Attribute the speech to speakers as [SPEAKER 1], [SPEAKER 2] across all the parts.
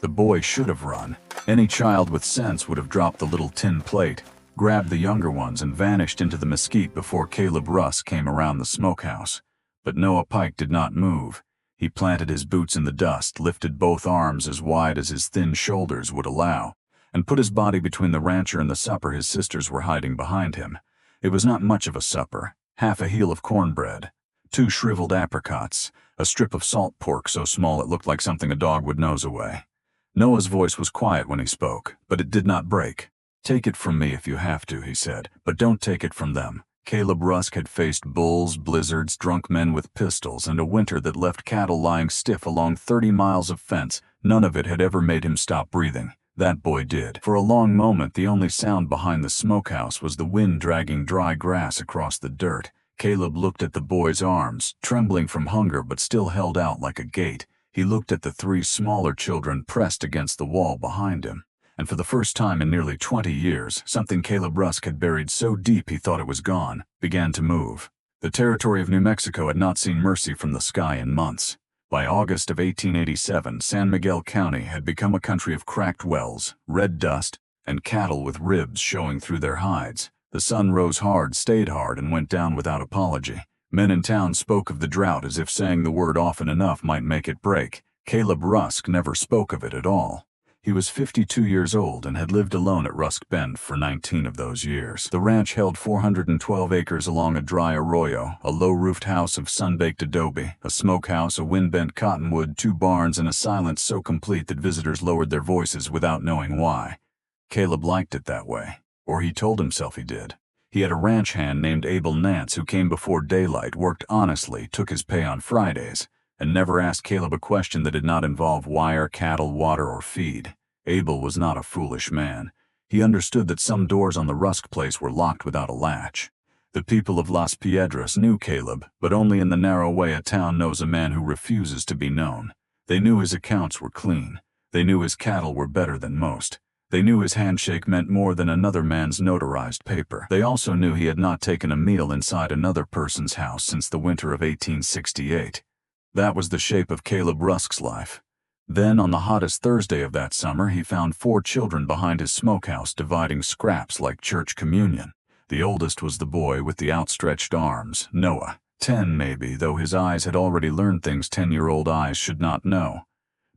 [SPEAKER 1] The boy should have run. Any child with sense would have dropped the little tin plate, grabbed the younger ones, and vanished into the mesquite before Caleb Rusk came around the smokehouse. But Noah Pike did not move. He planted his boots in the dust, lifted both arms as wide as his thin shoulders would allow, and put his body between the rancher and the supper his sisters were hiding behind him. It was not much of a supper. Half a heel of cornbread, 2 shriveled apricots, a strip of salt pork so small it looked like something a dog would nose away. Noah's voice was quiet when he spoke, but it did not break. "Take it from me if you have to," he said, "but don't take it from them." Caleb Rusk had faced bulls, blizzards, drunk men with pistols, and a winter that left cattle lying stiff along 30 miles of fence. None of it had ever made him stop breathing. That boy did. For a long moment, the only sound behind the smokehouse was the wind dragging dry grass across the dirt. Caleb looked at the boy's arms, trembling from hunger but still held out like a gate. He looked at the 3 smaller children pressed against the wall behind him. And for the first time in nearly 20 years, something Caleb Rusk had buried so deep he thought it was gone, began to move. The territory of New Mexico had not seen mercy from the sky in months. By August of 1887, San Miguel County had become a country of cracked wells, red dust, and cattle with ribs showing through their hides. The sun rose hard, stayed hard, and went down without apology. Men in town spoke of the drought as if saying the word often enough might make it break. Caleb Rusk never spoke of it at all. He was 52 years old and had lived alone at Rusk Bend for 19 of those years. The ranch held 412 acres along a dry arroyo, a low-roofed house of sun-baked adobe, a smokehouse, a wind-bent cottonwood, 2 barns, and a silence so complete that visitors lowered their voices without knowing why. Caleb liked it that way, or he told himself he did. He had a ranch hand named Abel Nance who came before daylight, worked honestly, took his pay on Fridays, and never asked Caleb a question that did not involve wire, cattle, water, or feed. Abel was not a foolish man. He understood that some doors on the Rusk place were locked without a latch. The people of Las Piedras knew Caleb, but only in the narrow way a town knows a man who refuses to be known. They knew his accounts were clean. They knew his cattle were better than most. They knew his handshake meant more than another man's notarized paper. They also knew he had not taken a meal inside another person's house since the winter of 1868. That was the shape of Caleb Rusk's life. Then, on the hottest Thursday of that summer, he found 4 children behind his smokehouse dividing scraps like church communion. The oldest was the boy with the outstretched arms, Noah, 10 maybe, though his eyes had already learned things 10-year-old eyes should not know.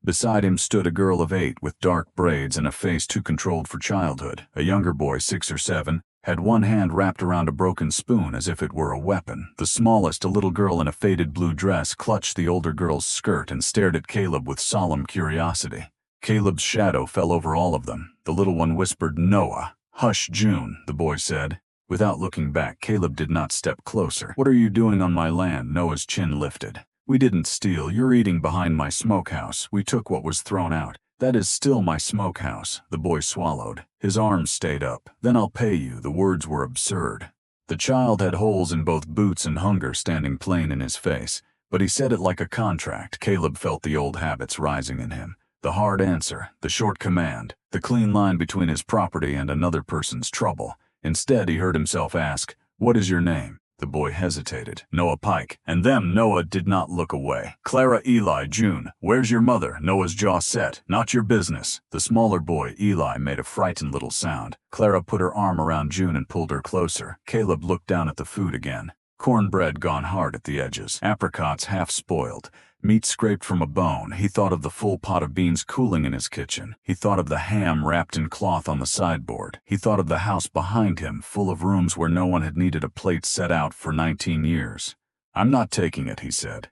[SPEAKER 1] Beside him stood a girl of 8 with dark braids and a face too controlled for childhood. A younger boy, 6 or 7, had one hand wrapped around a broken spoon as if it were a weapon. The smallest, a little girl in a faded blue dress, clutched the older girl's skirt and stared at Caleb with solemn curiosity. Caleb's shadow fell over all of them. The little one whispered, "Noah." "Hush, June," the boy said. Without looking back, Caleb did not step closer. "What are you doing on my land?" Noah's chin lifted. "We didn't steal. You're eating behind my smokehouse. We took what was thrown out." "That is still my smokehouse." The boy swallowed. His arms stayed up. "Then I'll pay you." The words were absurd. The child had holes in both boots and hunger standing plain in his face, but he said it like a contract. Caleb felt the old habits rising in him. The hard answer, the short command, the clean line between his property and another person's trouble. Instead, he heard himself ask, "What is your name?" The boy hesitated. "Noah Pike." "And them?" Noah did not look away. "Clara, Eli, June. Where's your mother?" Noah's jaw set. "Not your business." The smaller boy, Eli, made a frightened little sound. Clara put her arm around June and pulled her closer. Caleb looked down at the food again. Cornbread gone hard at the edges, apricots half spoiled, meat scraped from a bone. He thought of the full pot of beans cooling in his kitchen. He thought of the ham wrapped in cloth on the sideboard. He thought of the house behind him, full of rooms where no one had needed a plate set out for 19 years. "I'm not taking it," he said.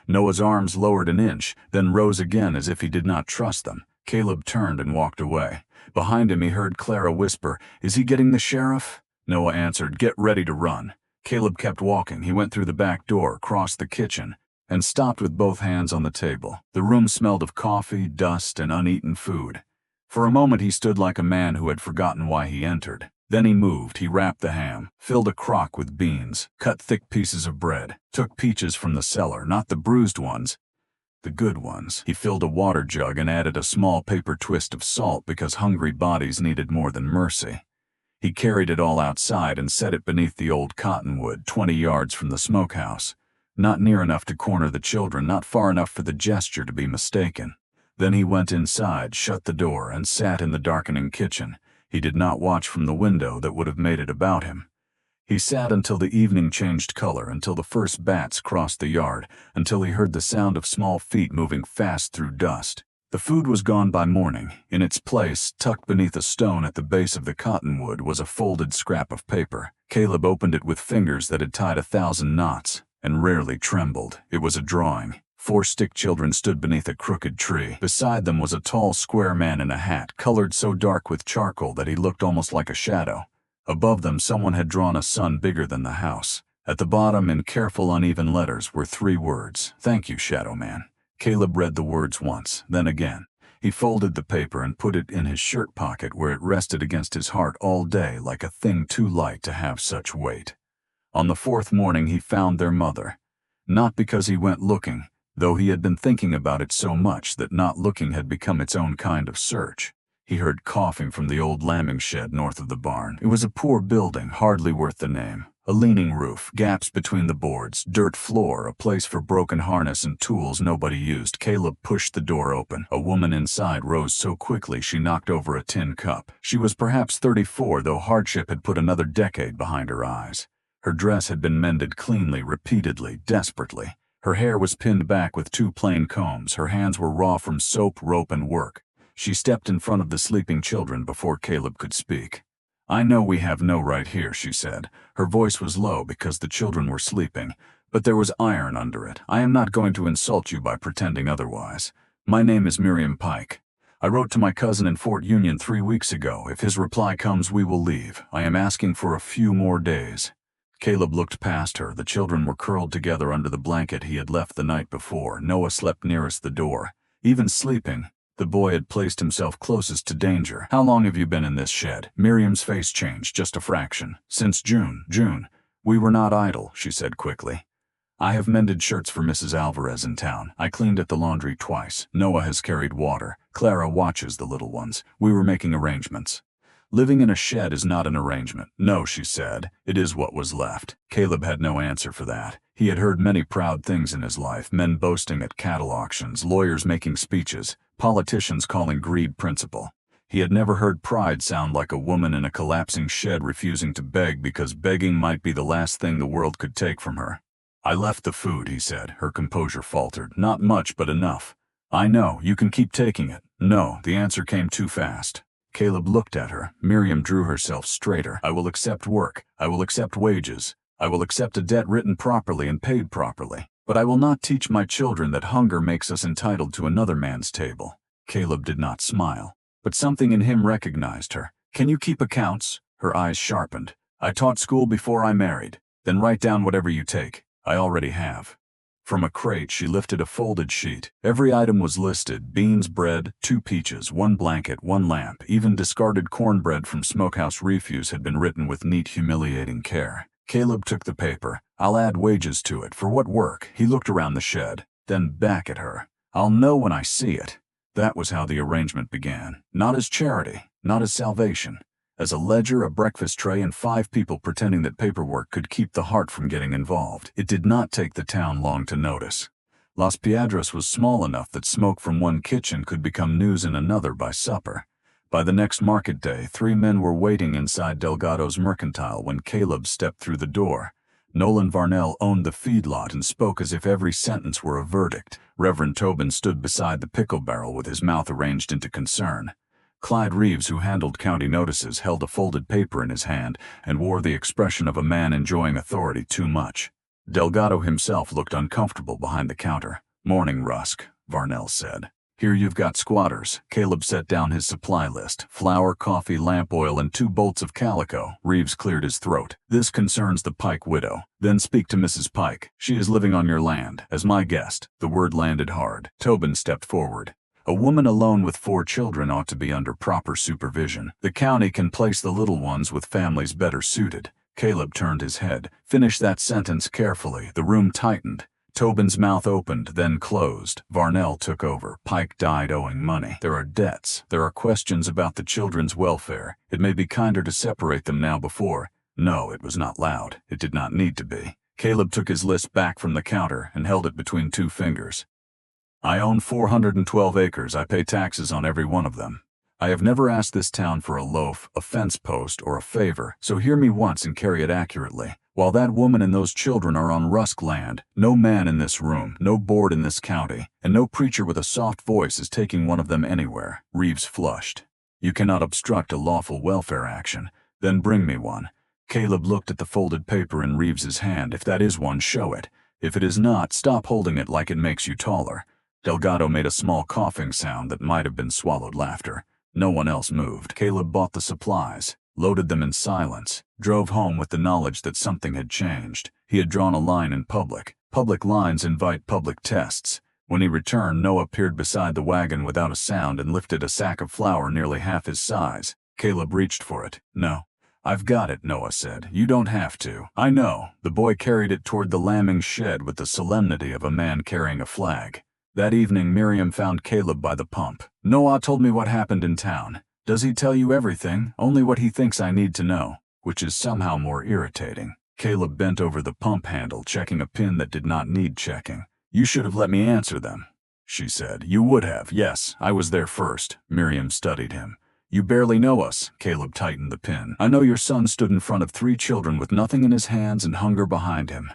[SPEAKER 1] Noah's arms lowered an inch, then rose again as if he did not trust them. Caleb turned and walked away. Behind him he heard Clara whisper, "Is he getting the sheriff?" Noah answered, "Get ready to run." Caleb kept walking. He went through the back door, crossed the kitchen, and stopped with both hands on the table. The room smelled of coffee, dust, and uneaten food. For a moment he stood like a man who had forgotten why he entered. Then he moved. He wrapped the ham, filled a crock with beans, cut thick pieces of bread, took peaches from the cellar, not the bruised ones, the good ones. He filled a water jug and added a small paper twist of salt because hungry bodies needed more than mercy. He carried it all outside and set it beneath the old cottonwood, 20 yards from the smokehouse. Not near enough to corner the children, not far enough for the gesture to be mistaken. Then he went inside, shut the door, and sat in the darkening kitchen. He did not watch from the window that would have made it about him. He sat until the evening changed color, until the first bats crossed the yard, until he heard the sound of small feet moving fast through dust. The food was gone by morning. In its place, tucked beneath a stone at the base of the cottonwood, was a folded scrap of paper. Caleb opened it with fingers that had tied 1,000 knots, and rarely trembled. It was a drawing. 4 stick children stood beneath a crooked tree. Beside them was a tall, square man in a hat, colored so dark with charcoal that he looked almost like a shadow. Above them, someone had drawn a sun bigger than the house. At the bottom, in careful, uneven letters, were 3 words. "Thank you, Shadow Man." Caleb read the words once, then again. He folded the paper and put it in his shirt pocket, where it rested against his heart all day like a thing too light to have such weight. On the 4th morning he found their mother. Not because he went looking, though he had been thinking about it so much that not looking had become its own kind of search. He heard coughing from the old lambing shed north of the barn. It was a poor building, hardly worth the name. A leaning roof, gaps between the boards, dirt floor, a place for broken harness and tools nobody used. Caleb pushed the door open. A woman inside rose so quickly she knocked over a tin cup. She was perhaps 34, though hardship had put another decade behind her eyes. Her dress had been mended cleanly, repeatedly, desperately. Her hair was pinned back with 2 plain combs. Her hands were raw from soap, rope, and work. She stepped in front of the sleeping children before Caleb could speak. "I know we have no right here," she said. Her voice was low because the children were sleeping, but there was iron under it. "I am not going to insult you by pretending otherwise. My name is Miriam Pike. I wrote to my cousin in Fort Union 3 weeks ago. If his reply comes, we will leave. I am asking for a few more days." Caleb looked past her. The children were curled together under the blanket he had left the night before. Noah slept nearest the door. Even sleeping, the boy had placed himself closest to danger. "How long have you been in this shed?" Miriam's face changed just a fraction. "Since June. We were not idle," she said quickly. "I have mended shirts for Mrs. Alvarez in town. I cleaned at the laundry twice. Noah has carried water. Clara watches the little ones. We were making arrangements." "Living in a shed is not an arrangement." "No," she said. "It is what was left." Caleb had no answer for that. He had heard many proud things in his life, men boasting at cattle auctions, lawyers making speeches, politicians calling greed principle. He had never heard pride sound like a woman in a collapsing shed refusing to beg because begging might be the last thing the world could take from her. "I left the food," he said. Her composure faltered. "Not much, but enough." "I know. You can keep taking it." "No." The answer came too fast. Caleb looked at her. Miriam drew herself straighter. "I will accept work. I will accept wages. I will accept a debt written properly and paid properly. But I will not teach my children that hunger makes us entitled to another man's table." Caleb did not smile, but something in him recognized her. "Can you keep accounts?" Her eyes sharpened. "I taught school before I married." "Then write down whatever you take." "I already have." From a crate she lifted a folded sheet. Every item was listed: beans, bread, 2 peaches, 1 blanket, 1 lamp. Even discarded cornbread from smokehouse refuse had been written with neat, humiliating care. Caleb took the paper. "I'll add wages to it." "For what work?" He looked around the shed, then back at her. "I'll know when I see it." That was how the arrangement began. Not as charity, not as salvation. As a ledger, a breakfast tray, and 5 people pretending that paperwork could keep the heart from getting involved. It did not take the town long to notice. Las Piedras was small enough that smoke from one kitchen could become news in another by supper. By the next market day, 3 men were waiting inside Delgado's mercantile when Caleb stepped through the door. Nolan Varnell owned the feedlot and spoke as if every sentence were a verdict. Reverend Tobin stood beside the pickle barrel with his mouth arranged into concern. Clyde Reeves, who handled county notices, held a folded paper in his hand and wore the expression of a man enjoying authority too much. Delgado himself looked uncomfortable behind the counter. "Morning, Rusk," Varnell said. "Here you've got squatters." Caleb set down his supply list: flour, coffee, lamp oil, and 2 bolts of calico. Reeves cleared his throat. "This concerns the Pike widow." "Then speak to Mrs. Pike. She is living on your land, as my guest." The word landed hard. Tobin stepped forward. "A woman alone with 4 children ought to be under proper supervision. The county can place the little ones with families better suited." Caleb turned his head. "Finish that sentence carefully." The room tightened. Tobin's mouth opened, then closed. Varnell took over. "Pike died owing money. There are debts. There are questions about the children's welfare. It may be kinder to separate them now before—" No, it was not loud. It did not need to be. Caleb took his list back from the counter and held it between 2 fingers. I own 412 acres. I pay taxes on every one of them. I have never asked this town for a loaf, a fence post, or a favor, so hear me once and carry it accurately. While that woman and those children are on Rusk land, no man in this room, no board in this county, and no preacher with a soft voice is taking one of them anywhere. Reeves flushed. You cannot obstruct a lawful welfare action. Then bring me one. Caleb looked at the folded paper in Reeves's hand. If that is one, show it. If it is not, stop holding it like it makes you taller. Delgado made a small coughing sound that might have been swallowed laughter. No one else moved. Caleb bought the supplies, loaded them in silence, drove home with the knowledge that something had changed. He had drawn a line in public. Public lines invite public tests. When he returned, Noah appeared beside the wagon without a sound and lifted a sack of flour nearly half his size. Caleb reached for it. No. I've got it, Noah said. You don't have to. I know. The boy carried it toward the lambing shed with the solemnity of a man carrying a flag. That evening, Miriam found Caleb by the pump. Noah told me what happened in town. Does he tell you everything? Only what he thinks I need to know, which is somehow more irritating. Caleb bent over the pump handle, checking a pin that did not need checking. You should have let me answer them, she said. You would have. Yes, I was there first. Miriam studied him. You barely know us. Caleb tightened the pin. I know your son stood in front of 3 children with nothing in his hands and hunger behind him.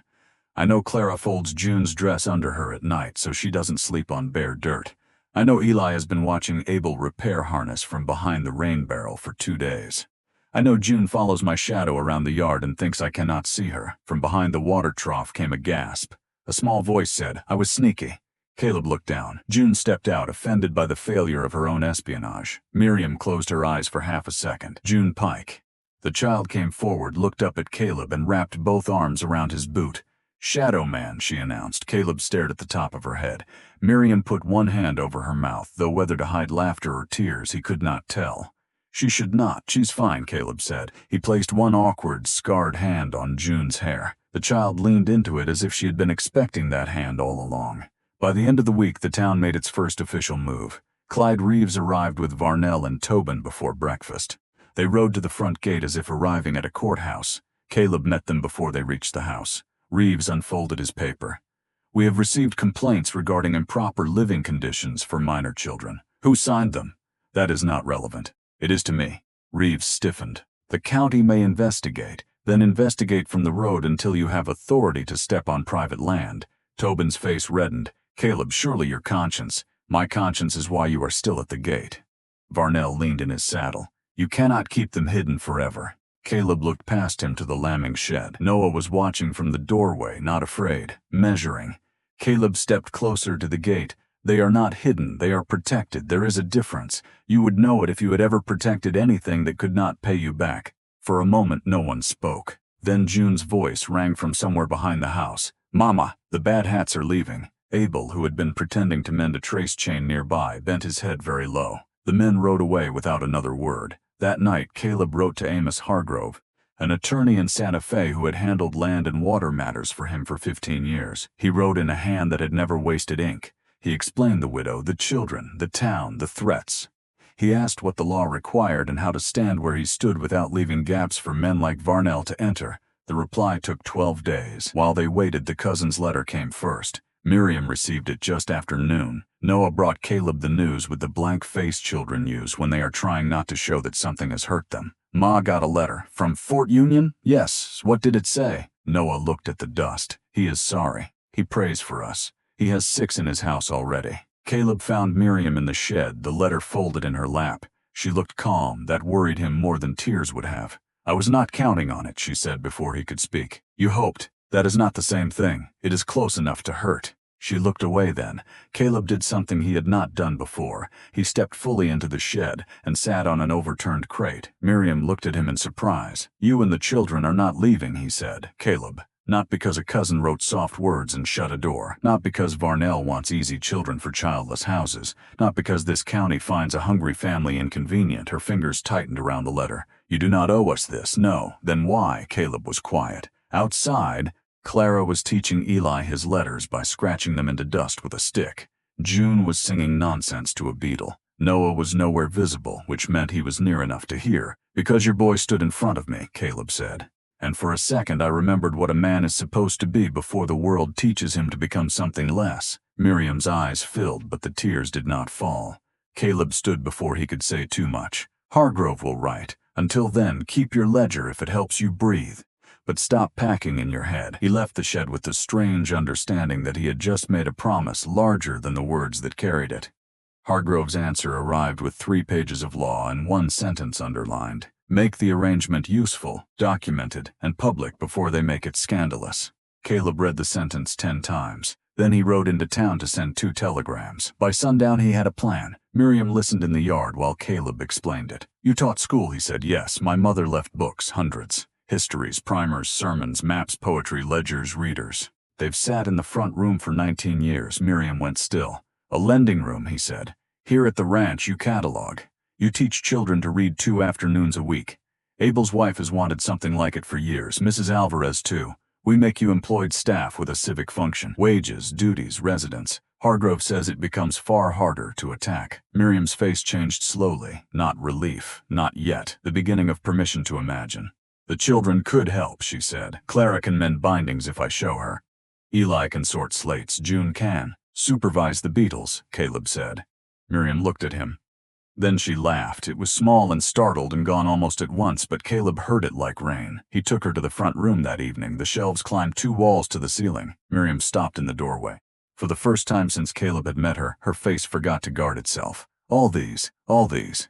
[SPEAKER 1] I know Clara folds June's dress under her at night so she doesn't sleep on bare dirt. I know Eli has been watching Abel repair harness from behind the rain barrel for 2 days. I know June follows my shadow around the yard and thinks I cannot see her. From behind the water trough came a gasp. A small voice said, I was sneaky. Caleb looked down. June stepped out, offended by the failure of her own espionage. Miriam closed her eyes for half a second. June Pike. The child came forward, looked up at Caleb, and wrapped both arms around his boot. Shadow Man, she announced. Caleb stared at the top of her head. Miriam put one hand over her mouth, though whether to hide laughter or tears he could not tell. She should not. She's fine, Caleb said. He placed one awkward, scarred hand on June's hair. The child leaned into it as if she had been expecting that hand all along. By the end of the week, the town made its first official move. Clyde Reeves arrived with Varnell and Tobin before breakfast. They rode to the front gate as if arriving at a courthouse. Caleb met them before they reached the house. Reeves unfolded his paper. We have received complaints regarding improper living conditions for minor children. Who signed them? That is not relevant. It is to me. Reeves stiffened. The county may investigate, then investigate from the road until you have authority to step on private land. Tobin's face reddened. Caleb, surely your conscience. My conscience is why you are still at the gate. Varnell leaned in his saddle. You cannot keep them hidden forever. Caleb looked past him to the lambing shed. Noah was watching from the doorway, not afraid, measuring. Caleb stepped closer to the gate. They are not hidden, they are protected. There is a difference. You would know it if you had ever protected anything that could not pay you back. For a moment, no one spoke. Then June's voice rang from somewhere behind the house. Mama, the bad hats are leaving. Abel, who had been pretending to mend a trace chain nearby, bent his head very low. The men rode away without another word. That night, Caleb wrote to Amos Hargrove, an attorney in Santa Fe who had handled land and water matters for him for 15 years. He wrote in a hand that had never wasted ink. He explained the widow, the children, the town, the threats. He asked what the law required and how to stand where he stood without leaving gaps for men like Varnell to enter. The reply took 12 days. While they waited, the cousin's letter came first. Miriam received it just after noon. Noah brought Caleb the news with the blank face children use when they are trying not to show that something has hurt them. Ma got a letter. From Fort Union? Yes. What did it say? Noah looked at the dust. He is sorry. He prays for us. He has 6 in his house already. Caleb found Miriam in the shed, the letter folded in her lap. She looked calm. That worried him more than tears would have. I was not counting on it, she said before he could speak. You hoped. That is not the same thing. It is close enough to hurt. She looked away then. Caleb did something he had not done before. He stepped fully into the shed and sat on an overturned crate. Miriam looked at him in surprise. You and the children are not leaving, he said. Caleb. Not because a cousin wrote soft words and shut a door. Not because Varnell wants easy children for childless houses. Not because this county finds a hungry family inconvenient. Her fingers tightened around the letter. You do not owe us this. No. Then why? Caleb was quiet. Outside, Clara was teaching Eli his letters by scratching them into dust with a stick. June was singing nonsense to a beetle. Noah was nowhere visible, which meant he was near enough to hear. Because your boy stood in front of me, Caleb said. And for a second I remembered what a man is supposed to be before the world teaches him to become something less. Miriam's eyes filled, but the tears did not fall. Caleb stood before he could say too much. "Hargrove will write. Until then, keep your ledger if it helps you breathe. But stop packing in your head." He left the shed with the strange understanding that he had just made a promise larger than the words that carried it. Hargrove's answer arrived with 3 pages of law and 1 sentence underlined. "Make the arrangement useful, documented, and public before they make it scandalous." Caleb read the sentence 10 times. Then he rode into town to send 2 telegrams. By sundown he had a plan. Miriam listened in the yard while Caleb explained it. "You taught school," he said. "Yes, my mother left books, hundreds. Histories, primers, sermons, maps, poetry, ledgers, readers. They've sat in the front room for 19 years. Miriam went still. "A lending room," he said. "Here at the ranch you catalog. You teach children to read 2 afternoons a week. Abel's wife has wanted something like it for years, Mrs. Alvarez too. We make you employed staff with a civic function. Wages, duties, residence. Hargrove says it becomes far harder to attack." Miriam's face changed slowly. Not relief. Not yet. The beginning of permission to imagine. "The children could help," she said. "Clara can mend bindings if I show her. Eli can sort slates. June can supervise the beetles," Caleb said. Miriam looked at him. Then she laughed. It was small and startled and gone almost at once, but Caleb heard it like rain. He took her to the front room that evening. The shelves climbed 2 walls to the ceiling. Miriam stopped in the doorway. For the first time since Caleb had met her, her face forgot to guard itself. All these.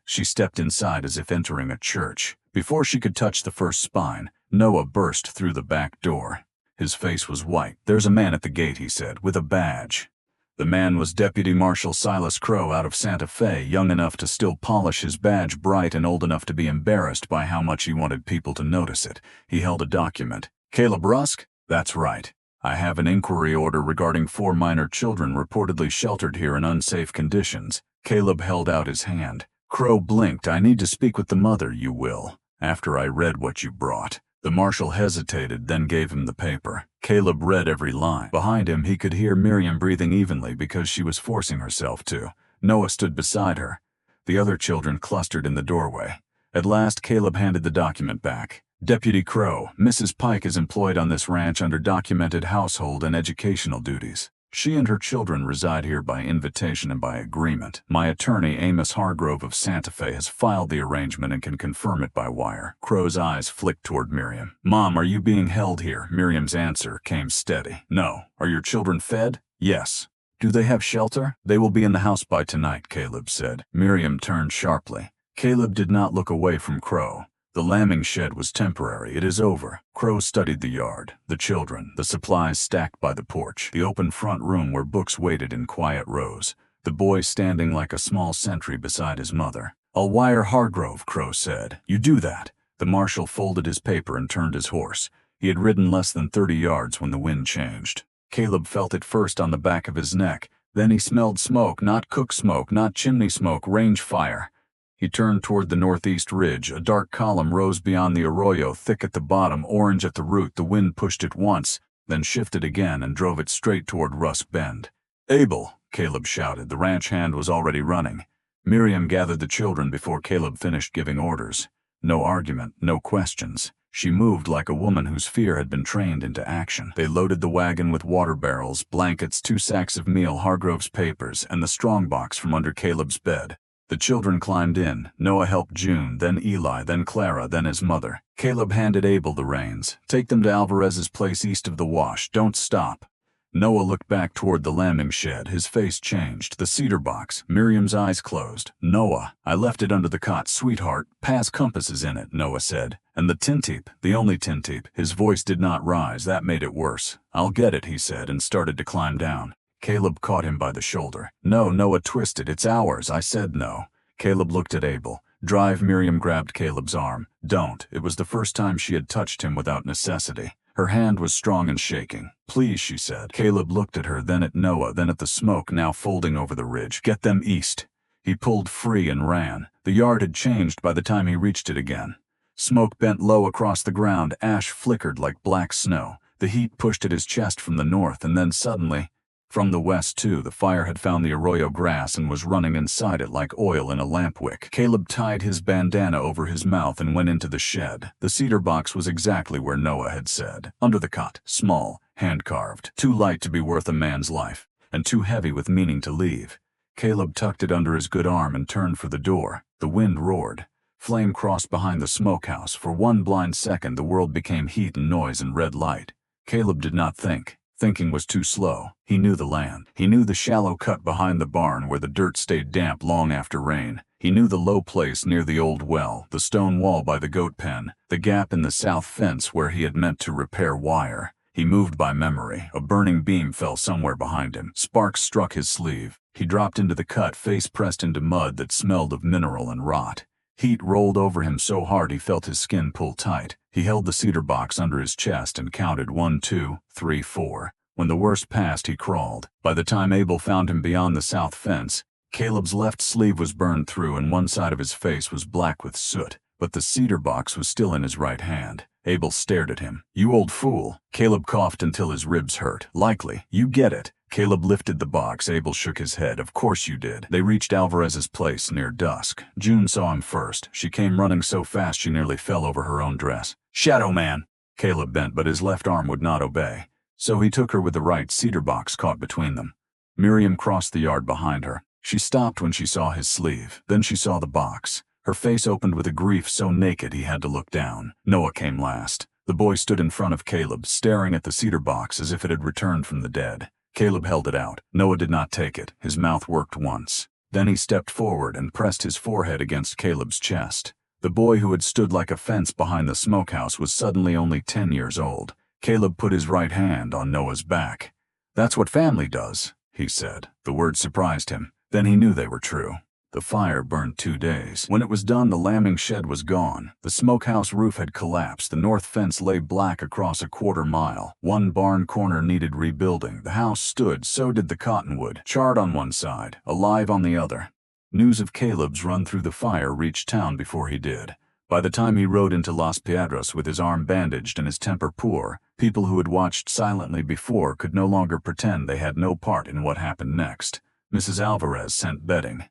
[SPEAKER 1] She stepped inside as if entering a church. Before she could touch the first spine, Noah burst through the back door. His face was white. "There's a man at the gate," he said, "with a badge." The man was Deputy Marshal Silas Crow out of Santa Fe, young enough to still polish his badge bright and old enough to be embarrassed by how much he wanted people to notice it. He held a document. "Caleb Rusk?" "That's right. I have an inquiry order regarding 4 minor children reportedly sheltered here in unsafe conditions." Caleb held out his hand. Crow blinked. "I need to speak with the mother, you will, after I read what you brought." The marshal hesitated, then gave him the paper. Caleb read every line. Behind him, he could hear Miriam breathing evenly because she was forcing herself to. Noah stood beside her. The other children clustered in the doorway. At last, Caleb handed the document back. "Deputy Crow, Mrs. Pike is employed on this ranch under documented household and educational duties. She and her children reside here by invitation and by agreement. My attorney, Amos Hargrove of Santa Fe, has filed the arrangement and can confirm it by wire." Crow's eyes flicked toward Miriam. "Mom, are you being held here?" Miriam's answer came steady. "No." "Are your children fed?" "Yes." "Do they have shelter?" "They will be in the house by tonight," Caleb said. Miriam turned sharply. Caleb did not look away from Crow. "The lambing shed was temporary. It is over." Crow studied the yard, the children, the supplies stacked by the porch, the open front room where books waited in quiet rows, the boy standing like a small sentry beside his mother. "I'll wire Hargrove," Crow said. "You do that." The marshal folded his paper and turned his horse. He had ridden less than 30 yards when the wind changed. Caleb felt it first on the back of his neck. Then he smelled smoke, not cook smoke, not chimney smoke, range fire. He turned toward the northeast ridge. A dark column rose beyond the arroyo, thick at the bottom, orange at the root. The wind pushed it once, then shifted again and drove it straight toward Rusk Bend. "Abel!" Caleb shouted. The ranch hand was already running. Miriam gathered the children before Caleb finished giving orders. No argument, no questions. She moved like a woman whose fear had been trained into action. They loaded the wagon with water barrels, blankets, 2 sacks of meal, Hargrove's papers, and the strongbox from under Caleb's bed. The children climbed in. Noah helped June, then Eli, then Clara, then his mother. Caleb handed Abel the reins. "Take them to Alvarez's place east of the wash. Don't stop." Noah looked back toward the lambing shed. His face changed. The cedar box. Miriam's eyes closed. "Noah, I left it under the cot, sweetheart. Pa's compass is in it," Noah said. "And the tintype, the only tintype." His voice did not rise. That made it worse. "I'll get it," he said, and started to climb down. Caleb caught him by the shoulder. "No," Noah twisted. "It's ours." I said no. Caleb looked at Abel. "Drive." Miriam grabbed Caleb's arm. "Don't." It was the first time she had touched him without necessity. Her hand was strong and shaking. "Please," she said. Caleb looked at her, then at Noah, then at the smoke now folding over the ridge. "Get them east." He pulled free and ran. The yard had changed by the time he reached it again. Smoke bent low across the ground. Ash flickered like black snow. The heat pushed at his chest from the north, and then suddenly, from the west too, the fire had found the arroyo grass and was running inside it like oil in a lamp wick. Caleb tied his bandana over his mouth and went into the shed. The cedar box was exactly where Noah had said. Under the cot, small, hand-carved, too light to be worth a man's life. and too heavy with meaning to leave. Caleb tucked it under his good arm and turned for the door. The wind roared. Flame crossed behind the smokehouse. For one blind second the world became heat and noise and red light. Caleb did not think. Thinking was too slow. He knew the land. He knew the shallow cut behind the barn where the dirt stayed damp long after rain. He knew the low place near the old well, the stone wall by the goat pen, the gap in the south fence where he had meant to repair wire. He moved by memory. A burning beam fell somewhere behind him. Sparks struck his sleeve. He dropped into the cut, face pressed into mud that smelled of mineral and rot. Heat rolled over him so hard he felt his skin pull tight. He held the cedar box under his chest and counted 1, 2, 3, 4. When the worst passed, he crawled. By the time Abel found him beyond the south fence, Caleb's left sleeve was burned through and one side of his face was black with soot, but the cedar box was still in his right hand. Abel stared at him. "You old fool." Caleb coughed until his ribs hurt. "Likely. You get it." Caleb lifted the box. Abel shook his head. "Of course you did." They reached Alvarez's place near dusk. June saw him first. She came running so fast she nearly fell over her own dress. "Shadow man!" Caleb bent, but his left arm would not obey. So he took her with the right, cedar box caught between them. Miriam crossed the yard behind her. She stopped when she saw his sleeve. Then she saw the box. Her face opened with a grief so naked he had to look down. Noah came last. The boy stood in front of Caleb, staring at the cedar box as if it had returned from the dead. Caleb held it out. Noah did not take it. His mouth worked once. Then he stepped forward and pressed his forehead against Caleb's chest. The boy who had stood like a fence behind the smokehouse was suddenly only 10 years old. Caleb put his right hand on Noah's back. "That's what family does," he said. The words surprised him. Then he knew they were true. The fire burned 2 days. When it was done, the lambing shed was gone. The smokehouse roof had collapsed. The north fence lay black across a quarter-mile. One barn corner needed rebuilding. The house stood, so did the cottonwood, charred on one side, alive on the other. News of Caleb's run through the fire reached town before he did. By the time he rode into Las Piedras with his arm bandaged and his temper poor, people who had watched silently before could no longer pretend they had no part in what happened next. Mrs. Alvarez sent bedding.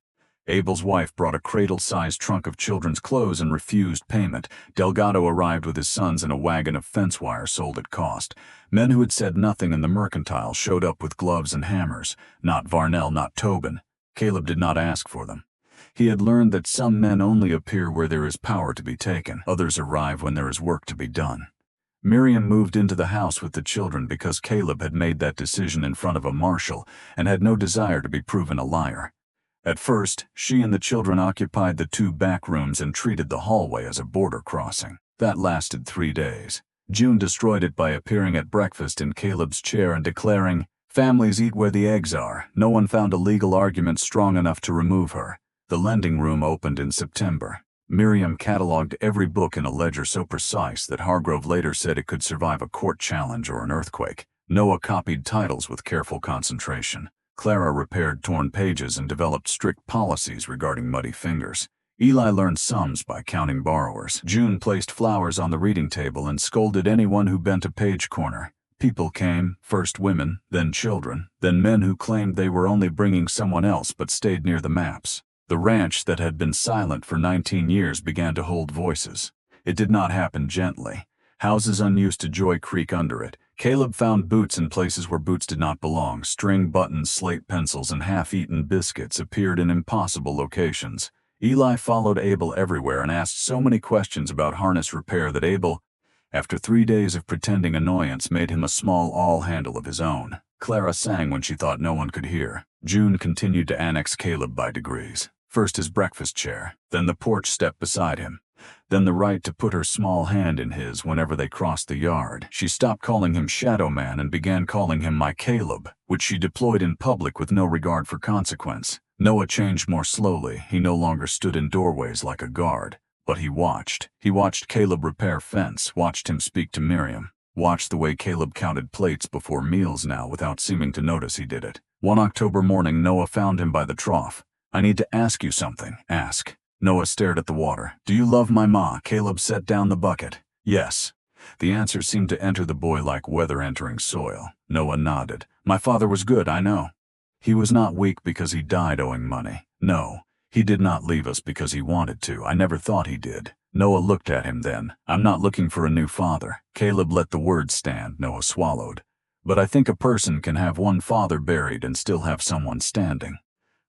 [SPEAKER 1] Abel's wife brought a cradle-sized trunk of children's clothes and refused payment. Delgado arrived with his sons in a wagon of fence wire sold at cost. Men who had said nothing in the mercantile showed up with gloves and hammers. Not Varnell, not Tobin. Caleb did not ask for them. He had learned that some men only appear where there is power to be taken. Others arrive when there is work to be done. Miriam moved into the house with the children because Caleb had made that decision in front of a marshal and had no desire to be proven a liar. At first, she and the children occupied the 2 back rooms and treated the hallway as a border crossing. That lasted 3 days. June destroyed it by appearing at breakfast in Caleb's chair and declaring, "Families eat where the eggs are." No one found a legal argument strong enough to remove her. The lending room opened in September. Miriam cataloged every book in a ledger so precise that Hargrove later said it could survive a court challenge or an earthquake. Noah copied titles with careful concentration. Clara repaired torn pages and developed strict policies regarding muddy fingers. Eli learned sums by counting borrowers. June placed flowers on the reading table and scolded anyone who bent a page corner. People came, first women, then children, then men who claimed they were only bringing someone else but stayed near the maps. The ranch that had been silent for 19 years began to hold voices. It did not happen gently. Houses unused to Joy Creek under it. Caleb found boots in places where boots did not belong. String buttons, slate pencils, and half-eaten biscuits appeared in impossible locations. Eli followed Abel everywhere and asked so many questions about harness repair that Abel, after 3 days of pretending annoyance, made him a small awl handle of his own. Clara sang when she thought no one could hear. June continued to annex Caleb by degrees. First his breakfast chair, then the porch step beside him, then the right to put her small hand in his whenever they crossed the yard. She stopped calling him Shadow Man and began calling him My Caleb, which she deployed in public with no regard for consequence. Noah changed more slowly. He no longer stood in doorways like a guard, but he watched. He watched Caleb repair fence, watched him speak to Miriam, watched the way Caleb counted plates before meals now without seeming to notice he did it. One October morning, Noah found him by the trough. "I need to ask you something." "Ask." Noah stared at the water. "Do you love my ma?" Caleb set down the bucket. "Yes." The answer seemed to enter the boy like weather entering soil. Noah nodded. "My father was good, I know. He was not weak because he died owing money. No, he did not leave us because he wanted to. I never thought he did." Noah looked at him then. "I'm not looking for a new father." Caleb let the words stand. Noah swallowed. But I think a person can have one father buried and still have someone standing.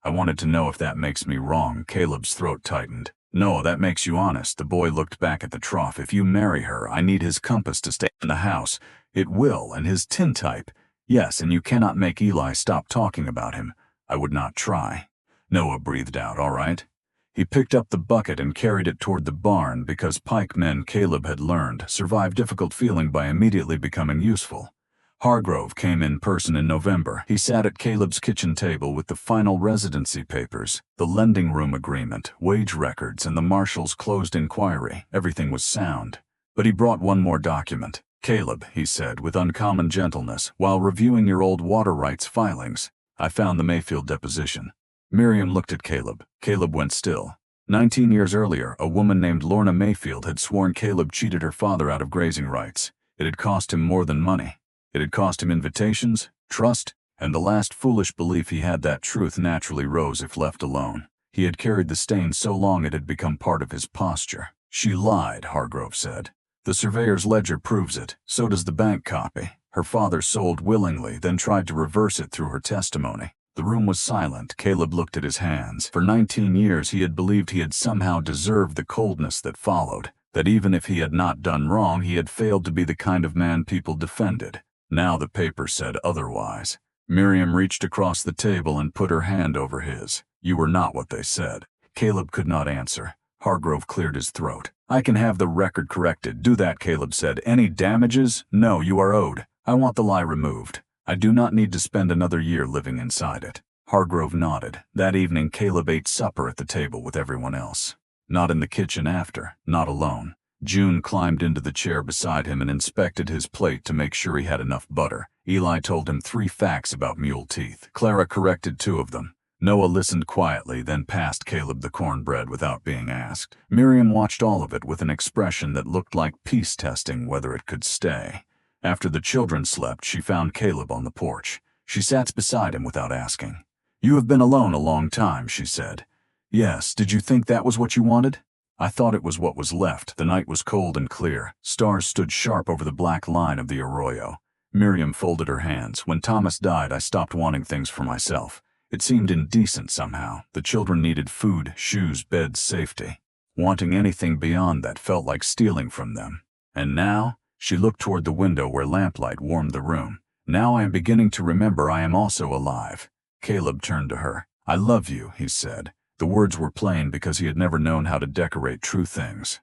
[SPEAKER 1] I wanted to know if that makes me wrong. Caleb's throat tightened. No, that makes you honest. The boy looked back at the trough. If you marry her, I need his compass to stay in the house. It will, and his tintype. Yes, and you cannot make Eli stop talking about him. I would not try. Noah breathed out. All right. He picked up the bucket and carried it toward the barn because Pike men Caleb had learned survive difficult feeling by immediately becoming useful. Hargrove came in person in November. He sat at Caleb's kitchen table with the final residency papers, the lending room agreement, wage records, and the marshal's closed inquiry. Everything was sound. But he brought one more document. Caleb, he said with uncommon gentleness, while reviewing your old water rights filings, I found the Mayfield deposition. Miriam looked at Caleb. Caleb went still. 19 years earlier, a woman named Lorna Mayfield had sworn Caleb cheated her father out of grazing rights. It had cost him more than money. It had cost him invitations, trust, and the last foolish belief he had that truth naturally rose if left alone. He had carried the stain so long it had become part of his posture. She lied, Hargrove said. The surveyor's ledger proves it. So does the bank copy. Her father sold willingly, then tried to reverse it through her testimony. The room was silent. Caleb looked at his hands. For 19 years he had believed he had somehow deserved the coldness that followed, that even if he had not done wrong, he had failed to be the kind of man people defended. Now the paper said otherwise. Miriam reached across the table and put her hand over his. You were not what they said. Caleb could not answer. Hargrove cleared his throat. I can have the record corrected. Do that, Caleb said. Any damages? No, you are owed. I want the lie removed. I do not need to spend another year living inside it. Hargrove nodded. That evening Caleb ate supper at the table with everyone else. Not in the kitchen after, not alone. June climbed into the chair beside him and inspected his plate to make sure he had enough butter. Eli told him 3 facts about mule teeth. Clara corrected 2 of them. Noah listened quietly, then passed Caleb the cornbread without being asked. Miriam watched all of it with an expression that looked like peace testing whether it could stay. After the children slept, she found Caleb on the porch. She sat beside him without asking. You have been alone a long time, she said. Yes, did you think that was what you wanted? I thought it was what was left. The night was cold and clear. Stars stood sharp over the black line of the arroyo. Miriam folded her hands. When Thomas died, I stopped wanting things for myself. It seemed indecent somehow. The children needed food, shoes, beds, safety. Wanting anything beyond that felt like stealing from them. And now, she looked toward the window where lamplight warmed the room. Now I am beginning to remember I am also alive. Caleb turned to her. I love you, he said. The words were plain because he had never known how to decorate true things.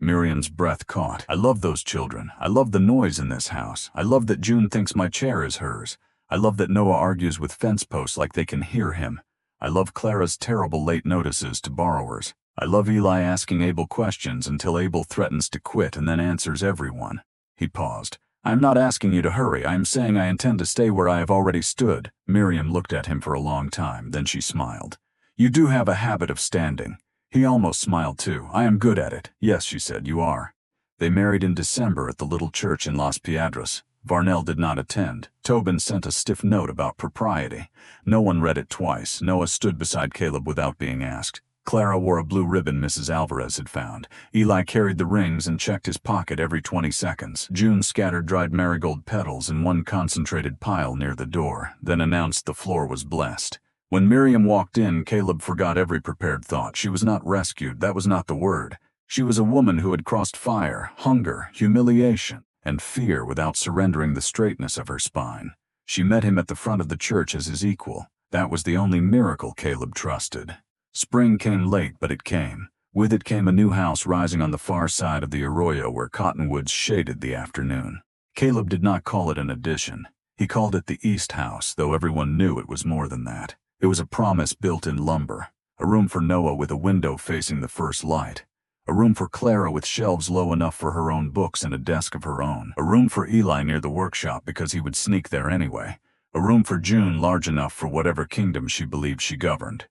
[SPEAKER 1] Miriam's breath caught. I love those children. I love the noise in this house. I love that June thinks my chair is hers. I love that Noah argues with fence posts like they can hear him. I love Clara's terrible late notices to borrowers. I love Eli asking Abel questions until Abel threatens to quit and then answers everyone. He paused. I am not asking you to hurry. I am saying I intend to stay where I have already stood. Miriam looked at him for a long time, then she smiled. You do have a habit of standing. He almost smiled too. I am good at it. Yes, she said, you are. They married in December at the little church in Las Piedras. Varnell did not attend. Tobin sent a stiff note about propriety. No one read it twice. Noah stood beside Caleb without being asked. Clara wore a blue ribbon Mrs. Alvarez had found. Eli carried the rings and checked his pocket every 20 seconds. June scattered dried marigold petals in one concentrated pile near the door, then announced the floor was blessed. When Miriam walked in, Caleb forgot every prepared thought. She was not rescued. That was not the word. She was a woman who had crossed fire, hunger, humiliation, and fear without surrendering the straightness of her spine. She met him at the front of the church as his equal. That was the only miracle Caleb trusted. Spring came late, but it came. With it came a new house rising on the far side of the arroyo where cottonwoods shaded the afternoon. Caleb did not call it an addition. He called it the East House, though everyone knew it was more than that. It was a promise built in lumber, a room for Noah with a window facing the first light, a room for Clara with shelves low enough for her own books and a desk of her own, a room for Eli near the workshop because he would sneak there anyway, a room for June large enough for whatever kingdom she believed she governed.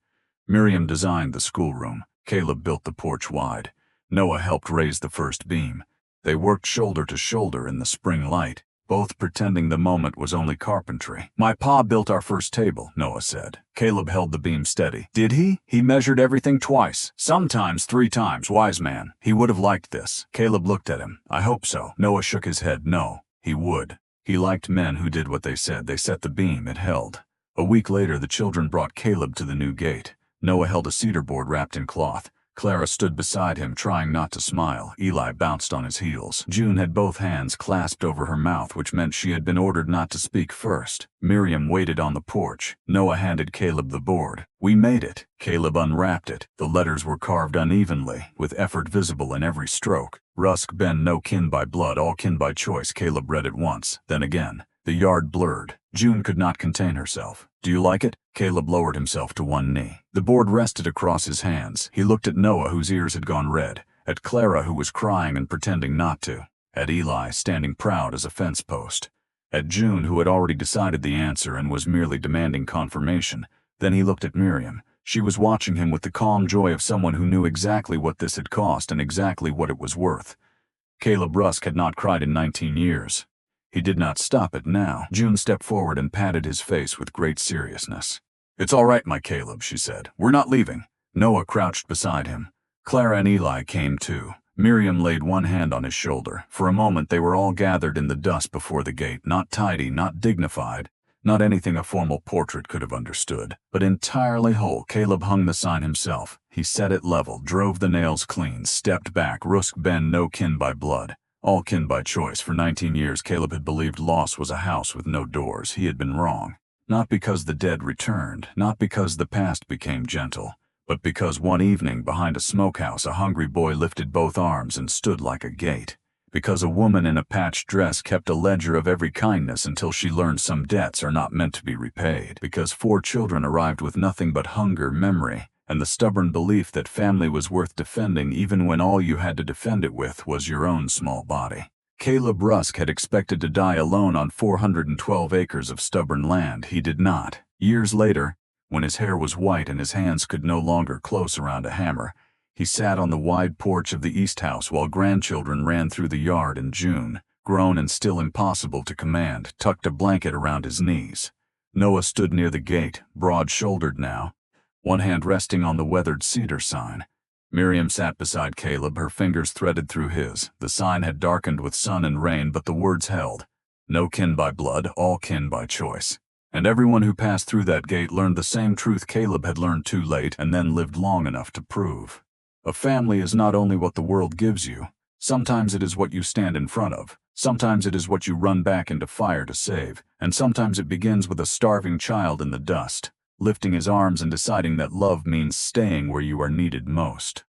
[SPEAKER 1] Miriam designed the schoolroom. Caleb built the porch wide. Noah helped raise the first beam. They worked shoulder to shoulder in the spring light, both pretending the moment was only carpentry. My pa built our first table, Noah said. Caleb held the beam steady. Did he? He measured everything twice, sometimes 3 times, wise man. He would have liked this. Caleb looked at him. I hope so. Noah shook his head. No, he would. He liked men who did what they said. They set the beam, it held. A week later, the children brought Caleb to the new gate. Noah held a cedar board wrapped in cloth. Clara stood beside him, trying not to smile. Eli bounced on his heels. June had both hands clasped over her mouth, which meant she had been ordered not to speak first. Miriam waited on the porch. Noah handed Caleb the board. "We made it." Caleb unwrapped it. The letters were carved unevenly, with effort visible in every stroke. Rusk Ben, no kin by blood, all kin by choice. Caleb read it once, then again. The yard blurred. June could not contain herself. "Do you like it?" Caleb lowered himself to one knee. The board rested across his hands. He looked at Noah, whose ears had gone red, at Clara, who was crying and pretending not to, at Eli, standing proud as a fence post, at June, who had already decided the answer and was merely demanding confirmation. Then he looked at Miriam. She was watching him with the calm joy of someone who knew exactly what this had cost and exactly what it was worth. Caleb Rusk had not cried in 19 years. He did not stop it now. June stepped forward and patted his face with great seriousness. "It's all right, my Caleb," she said. "We're not leaving." Noah crouched beside him. Clara and Eli came too. Miriam laid one hand on his shoulder. For a moment they were all gathered in the dust before the gate, not tidy, not dignified, not anything a formal portrait could have understood, but entirely whole. Caleb hung the sign himself. He set it level, drove the nails clean, stepped back. Rusk Ben, no kin by blood, all kin by choice. For 19 years Caleb had believed loss was a house with no doors. He had been wrong. Not because the dead returned, not because the past became gentle, but because one evening behind a smokehouse a hungry boy lifted both arms and stood like a gate. Because a woman in a patched dress kept a ledger of every kindness until she learned some debts are not meant to be repaid. Because 4 children arrived with nothing but hunger, memory, and the stubborn belief that family was worth defending even when all you had to defend it with was your own small body. Caleb Rusk had expected to die alone on 412 acres of stubborn land. He did not. Years later, when his hair was white and his hands could no longer close around a hammer, he sat on the wide porch of the East House while grandchildren ran through the yard in June, grown and still impossible to command, tucked a blanket around his knees. Noah stood near the gate, broad-shouldered now, one hand resting on the weathered cedar sign. Miriam sat beside Caleb, her fingers threaded through his. The sign had darkened with sun and rain, but the words held. No kin by blood, all kin by choice. And everyone who passed through that gate learned the same truth Caleb had learned too late and then lived long enough to prove. A family is not only what the world gives you. Sometimes it is what you stand in front of. Sometimes it is what you run back into fire to save. And sometimes it begins with a starving child in the dust, lifting his arms and deciding that love means staying where you are needed most.